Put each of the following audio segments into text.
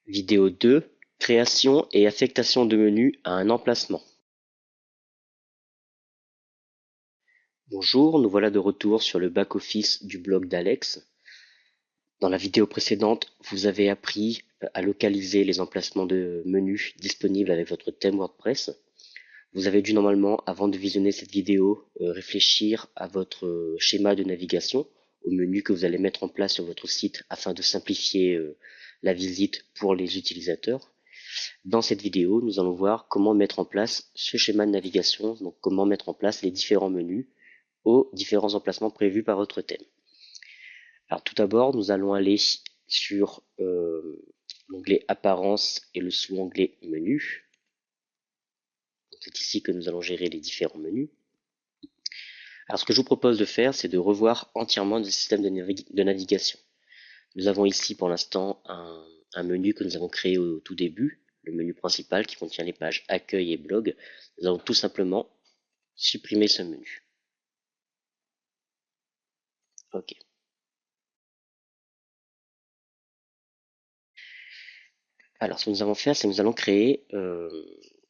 Vidéo 2. Création et affectation de menus à un emplacement. Bonjour, nous voilà de retour sur le back-office du blog d'Alex. Dans la vidéo précédente, vous avez appris à localiser les emplacements de menus disponibles avec votre thème WordPress. Vous avez dû normalement, avant de visionner cette vidéo, réfléchir à votre schéma de navigation, au menu que vous allez mettre en place sur votre site afin de simplifier la visite pour les utilisateurs. Dans cette vidéo, nous allons voir comment mettre en place ce schéma de navigation, donc comment mettre en place les différents menus aux différents emplacements prévus par votre thème. Alors tout d'abord, nous allons aller sur l'onglet Apparence et le sous-onglet Menus. C'est ici que nous allons gérer les différents menus. Alors ce que je vous propose de faire, c'est de revoir entièrement le système de navigation. Nous avons ici pour l'instant un menu que nous avons créé au tout début, le menu principal qui contient les pages accueil et blog. Nous allons tout simplement supprimer ce menu. Ok. Alors ce que nous allons faire, c'est que nous allons créer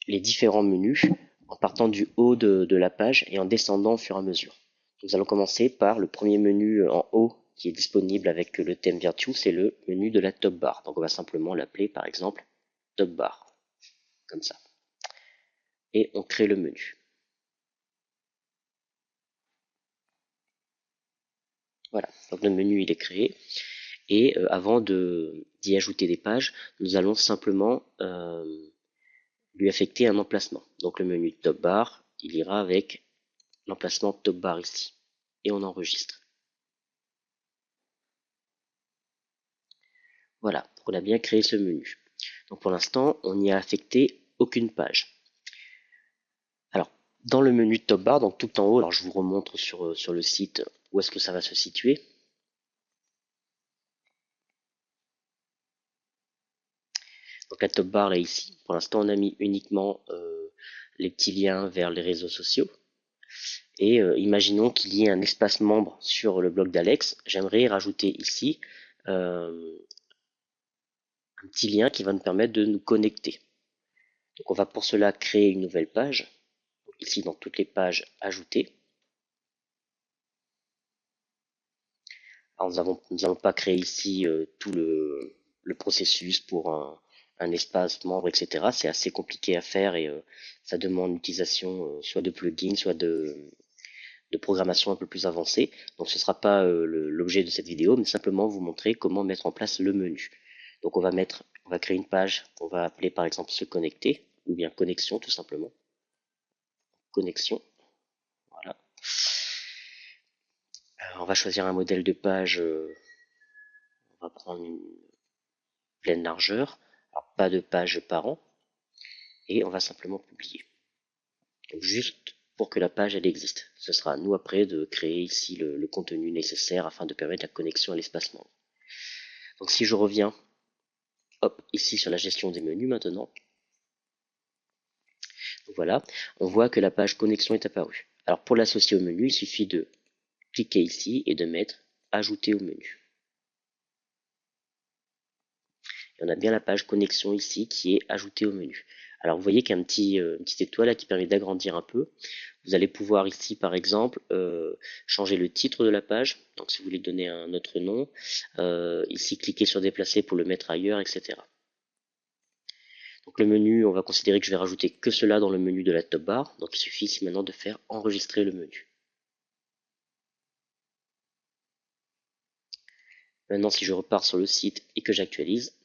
les différents menus en partant du haut de la page et en descendant au fur et à mesure. Nous allons commencer par le premier menu en haut qui est disponible avec le thème Virtue, c'est le menu de la top bar. Donc on va simplement l'appeler par exemple top bar, comme ça. Et on crée le menu. Voilà, donc le menu il est créé. Et avant d'y ajouter des pages, nous allons simplement lui affecter un emplacement. Donc le menu top bar, il ira avec l'emplacement top bar ici. Et on enregistre. Voilà, on a bien créé ce menu. Donc pour l'instant, on n'y a affecté aucune page. Alors, dans le menu top bar, donc tout en haut, alors je vous remontre sur le site où est-ce que ça va se situer. Donc la top bar là ici, pour l'instant on a mis uniquement les petits liens vers les réseaux sociaux. Et imaginons qu'il y ait un espace membre sur le blog d'Alex. J'aimerais rajouter ici un petit lien qui va nous permettre de nous connecter. Donc on va pour cela créer une nouvelle page. Ici dans toutes les pages ajoutées. Alors nous n'allons pas créer ici tout le processus pour un espace membre, etc. C'est assez compliqué à faire et ça demande l'utilisation soit de plugins, soit de programmation un peu plus avancée. Donc ce ne sera pas l'objet de cette vidéo, mais simplement vous montrer comment mettre en place le menu. Donc on va créer une page qu'on va appeler par exemple se connecter, ou bien connexion tout simplement. Connexion. Voilà. Alors, on va choisir un modèle de page. On va prendre une pleine largeur. Alors, pas de page par an. Et on va simplement publier. Donc, juste pour que la page elle existe. Ce sera à nous après de créer ici le contenu nécessaire afin de permettre la connexion à l'espace membre. Donc si je reviens hop, ici sur la gestion des menus maintenant, donc voilà, on voit que la page connexion est apparue. Alors pour l'associer au menu, il suffit de cliquer ici et de mettre ajouter au menu. Et on a bien la page connexion ici qui est ajoutée au menu. Alors vous voyez qu'il y a une petite étoile là qui permet d'agrandir un peu. Vous allez pouvoir ici par exemple changer le titre de la page. Donc si vous voulez donner un autre nom, ici cliquer sur déplacer pour le mettre ailleurs, etc. Donc le menu, on va considérer que je vais rajouter que cela dans le menu de la top bar. Donc il suffit ici maintenant de faire enregistrer le menu. Maintenant si je repars sur le site et que j'actualise,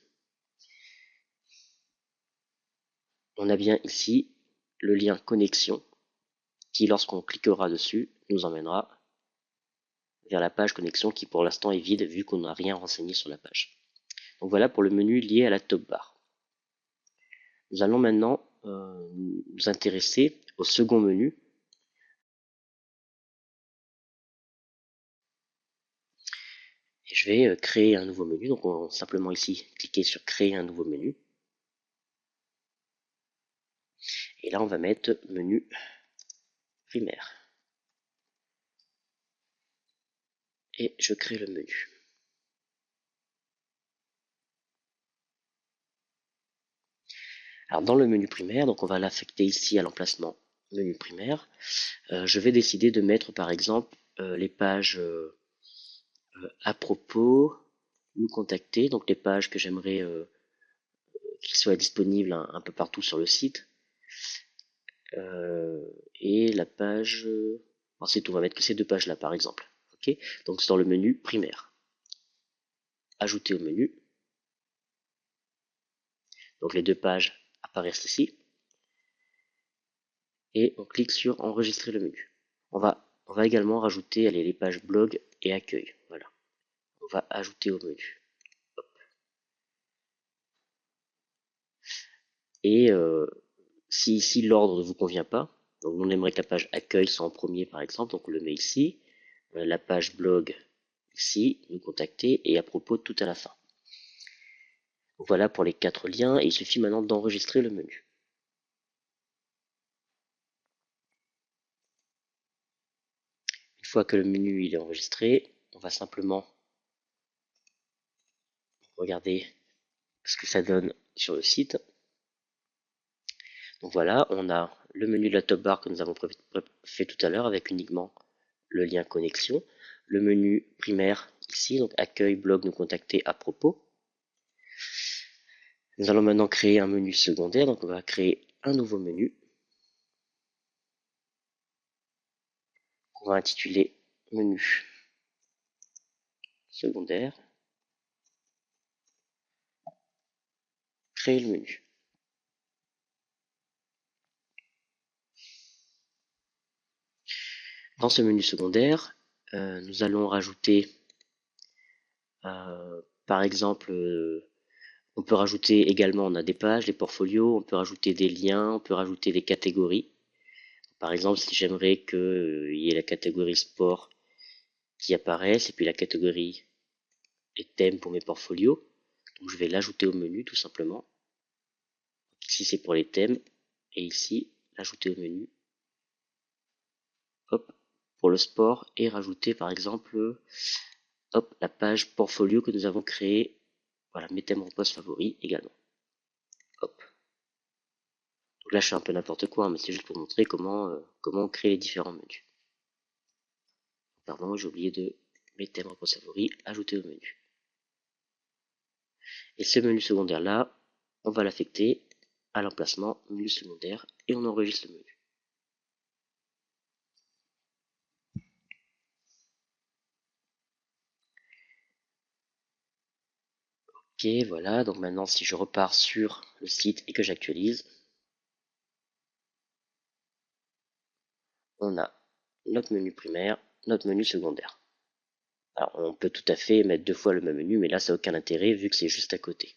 on a bien ici le lien connexion qui lorsqu'on cliquera dessus nous emmènera vers la page connexion qui pour l'instant est vide vu qu'on n'a rien renseigné sur la page. Donc voilà pour le menu lié à la top bar. Nous allons maintenant nous intéresser au second menu. Et je vais créer un nouveau menu. Donc on va simplement ici cliquer sur créer un nouveau menu. Et là on va mettre menu primaire. Et je crée le menu. Alors dans le menu primaire, donc on va l'affecter ici à l'emplacement menu primaire. Je vais décider de mettre par exemple les pages à propos, nous contacter, donc les pages que j'aimerais qu'ils soient disponibles un peu partout sur le site. Et la page, ensuite on va mettre que ces deux pages là par exemple. Ok, donc c'est dans le menu primaire. Ajouter au menu. Donc les deux pages apparaissent ici. Et on clique sur enregistrer le menu. On va également rajouter les pages blog et accueil. Voilà. On va ajouter au menu. Hop. Et si ici l'ordre ne vous convient pas, donc on aimerait que la page accueil soit en premier par exemple, donc on le met ici. La page blog ici, nous contacter et à propos tout à la fin. Donc voilà pour les 4 liens et il suffit maintenant d'enregistrer le menu. Une fois que le menu il est enregistré, on va simplement regarder ce que ça donne sur le site. Donc voilà, on a le menu de la top bar que nous avons fait tout à l'heure avec uniquement le lien connexion. Le menu primaire ici, donc accueil, blog, nous contacter à propos. Nous allons maintenant créer un menu secondaire, donc on va créer un nouveau menu qu'on va intituler menu secondaire. Créer le menu. Dans ce menu secondaire, nous allons rajouter, par exemple, on peut rajouter également, on a des pages, des portfolios, on peut rajouter des liens, on peut rajouter des catégories. Par exemple, si j'aimerais qu'il y ait la catégorie sport qui apparaisse et puis la catégorie les thèmes pour mes portfolios, donc je vais l'ajouter au menu tout simplement. Ici c'est pour les thèmes et ici l'ajouter au menu. Hop, pour le sport et rajouter par exemple hop, la page portfolio que nous avons créée. Voilà, mes thèmes en poste favoris également. Hop. Donc là je fais un peu n'importe quoi, hein, mais c'est juste pour montrer comment on crée les différents menus. Pardon, j'ai oublié de mes thèmes en poste favoris, ajouter au menu. Et ce menu secondaire là, on va l'affecter à l'emplacement menu secondaire et on enregistre le menu. Ok, voilà, donc maintenant si je repars sur le site et que j'actualise, on a notre menu primaire, notre menu secondaire. Alors on peut tout à fait mettre deux fois le même menu, mais là ça n'a aucun intérêt vu que c'est juste à côté.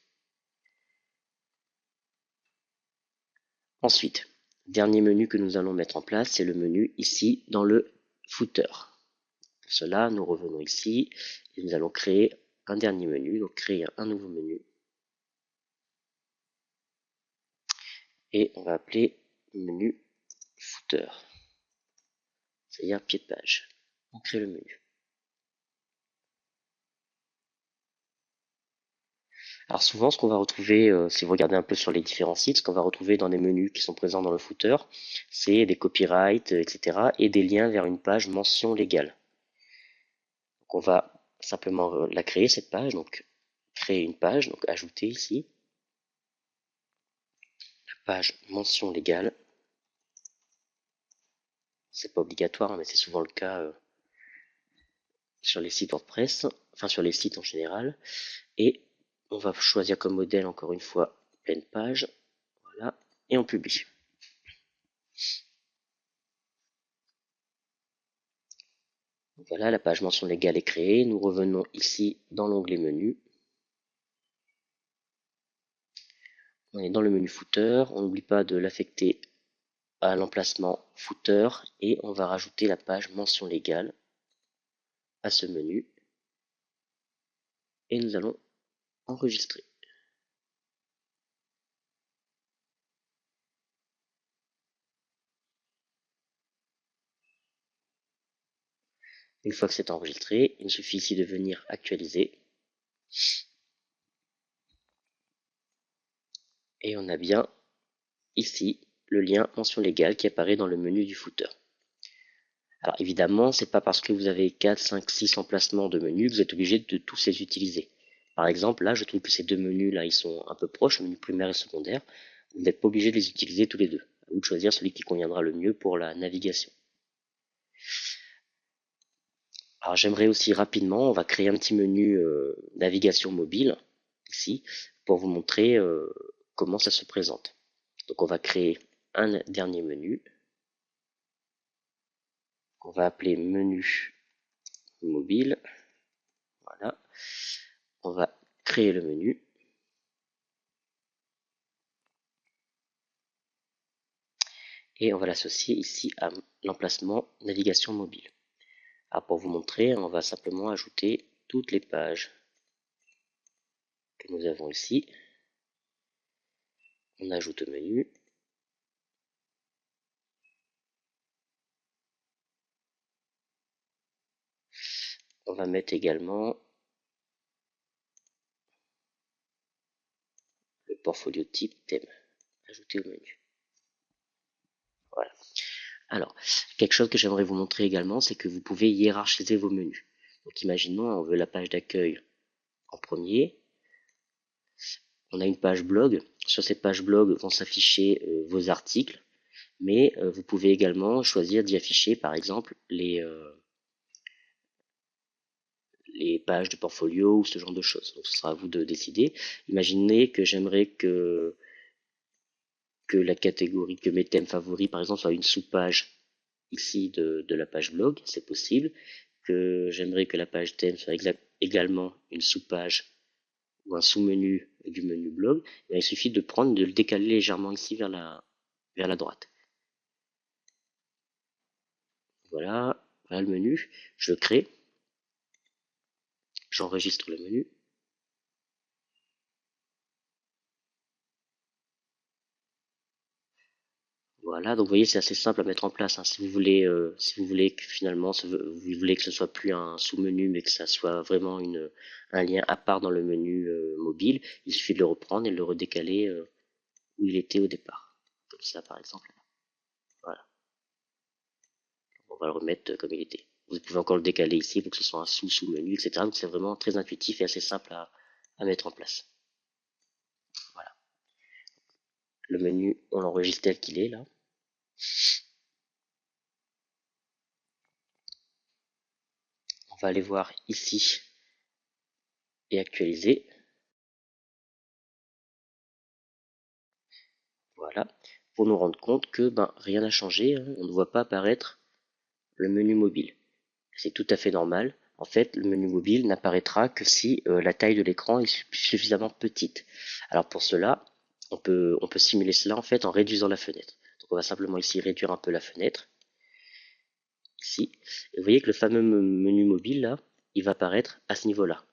Ensuite, dernier menu que nous allons mettre en place, c'est le menu ici dans le footer. Pour cela, nous revenons ici et nous allons créer un dernier menu, donc créer un nouveau menu. Et on va appeler menu footer, c'est-à-dire pied de page. On crée le menu. Alors souvent, ce qu'on va retrouver, si vous regardez un peu sur les différents sites, ce qu'on va retrouver dans les menus qui sont présents dans le footer, c'est des copyrights, etc. et des liens vers une page mention légale. Donc on va simplement la créer, cette page, donc créer une page, donc ajouter ici, la page mention légale. C'est pas obligatoire, hein, mais c'est souvent le cas sur les sites WordPress, enfin sur les sites en général. Et on va choisir comme modèle encore une fois pleine page, voilà, et on publie. Voilà, la page mention légale est créée. Nous revenons ici dans l'onglet menu. On est dans le menu footer. On n'oublie pas de l'affecter à l'emplacement footer et on va rajouter la page mention légale à ce menu. Et nous allons enregistrer. Une fois que c'est enregistré, il suffit ici de venir actualiser. Et on a bien ici le lien mention légale qui apparaît dans le menu du footer. Alors évidemment, c'est pas parce que vous avez 4, 5, 6 emplacements de menus que vous êtes obligé de tous les utiliser. Par exemple, là, je trouve que ces deux menus là, ils sont un peu proches, le menu primaire et secondaire. Vous n'êtes pas obligé de les utiliser tous les deux. À vous de choisir celui qui conviendra le mieux pour la navigation. Alors j'aimerais aussi rapidement, on va créer un petit menu navigation mobile ici pour vous montrer comment ça se présente. Donc on va créer un dernier menu qu'on va appeler menu mobile. Voilà. On va créer le menu. Et on va l'associer ici à l'emplacement navigation mobile. Alors pour vous montrer, on va simplement ajouter toutes les pages que nous avons ici. On ajoute au menu. On va mettre également le portfolio type thème. Ajouter au menu. Voilà. Alors, quelque chose que j'aimerais vous montrer également, c'est que vous pouvez hiérarchiser vos menus. Donc imaginons, on veut la page d'accueil en premier. On a une page blog. Sur cette page blog vont s'afficher vos articles, mais vous pouvez également choisir d'y afficher par exemple les pages de portfolio ou ce genre de choses. Donc ce sera à vous de décider. Imaginez que j'aimerais que la catégorie, que mes thèmes favoris par exemple soit une sous-page ici de la page blog, c'est possible. Que j'aimerais que la page thème soit également une sous-page ou un sous-menu du menu blog, il suffit de le décaler légèrement ici vers la droite. Voilà, voilà le menu. Je crée, j'enregistre le menu. Voilà, donc vous voyez, c'est assez simple à mettre en place. Hein. Si vous voulez que finalement, vous voulez que ce soit plus un sous-menu, mais que ça soit vraiment un lien à part dans le menu mobile, il suffit de le reprendre et de le redécaler où il était au départ. Comme ça, par exemple. Voilà. On va le remettre comme il était. Vous pouvez encore le décaler ici pour que ce soit un sous-menu, etc. Donc c'est vraiment très intuitif et assez simple à mettre en place. Voilà. Le menu, on l'enregistre tel qu'il est là. On va aller voir ici et actualiser. Voilà. Pour nous rendre compte que rien n'a changé, hein. On ne voit pas apparaître le menu mobile. C'est tout à fait normal. En fait, le menu mobile n'apparaîtra que si la taille de l'écran est suffisamment petite. Alors pour cela, on peut simuler cela en fait en réduisant la fenêtre. Donc on va simplement ici réduire un peu la fenêtre. Ici. Et vous voyez que le fameux menu mobile là, il va apparaître à ce niveau-là.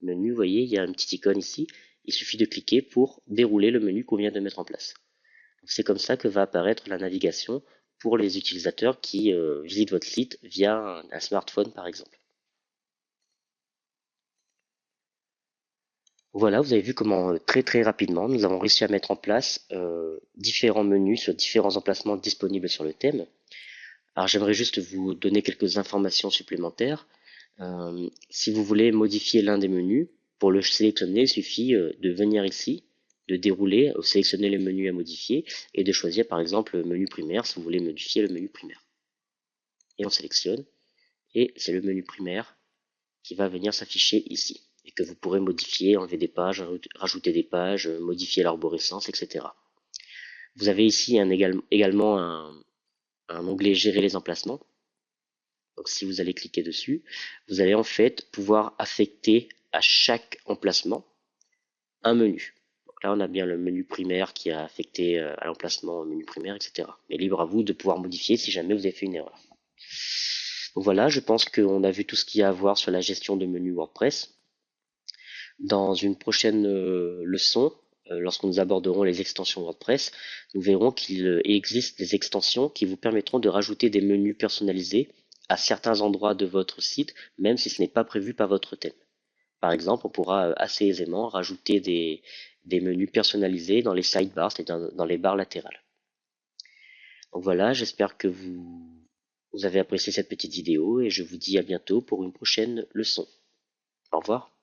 Menu, vous voyez, il y a une petite icône ici. Il suffit de cliquer pour dérouler le menu qu'on vient de mettre en place. C'est comme ça que va apparaître la navigation pour les utilisateurs qui visitent votre site via un smartphone par exemple. Voilà, vous avez vu comment très rapidement nous avons réussi à mettre en place différents menus sur différents emplacements disponibles sur le thème. Alors j'aimerais juste vous donner quelques informations supplémentaires. Si vous voulez modifier l'un des menus, pour le sélectionner, il suffit de venir ici, de dérouler, sélectionner les menus à modifier et de choisir par exemple le menu primaire si vous voulez modifier le menu primaire. Et on sélectionne et c'est le menu primaire qui va venir s'afficher ici et que vous pourrez modifier, enlever des pages, rajouter des pages, modifier l'arborescence, etc. Vous avez ici également un onglet gérer les emplacements. Donc si vous allez cliquer dessus, vous allez en fait pouvoir affecter à chaque emplacement un menu. Donc là on a bien le menu primaire qui est affecté à l'emplacement menu primaire, etc. Mais libre à vous de pouvoir modifier si jamais vous avez fait une erreur. Donc voilà, je pense qu'on a vu tout ce qu'il y a à voir sur la gestion de menus WordPress. Dans une prochaine leçon, lorsque nous aborderons les extensions WordPress, nous verrons qu'il existe des extensions qui vous permettront de rajouter des menus personnalisés à certains endroits de votre site, même si ce n'est pas prévu par votre thème. Par exemple, on pourra assez aisément rajouter des menus personnalisés dans les sidebars, c'est-à-dire dans les barres latérales. Donc voilà, j'espère que vous avez apprécié cette petite vidéo et je vous dis à bientôt pour une prochaine leçon. Au revoir.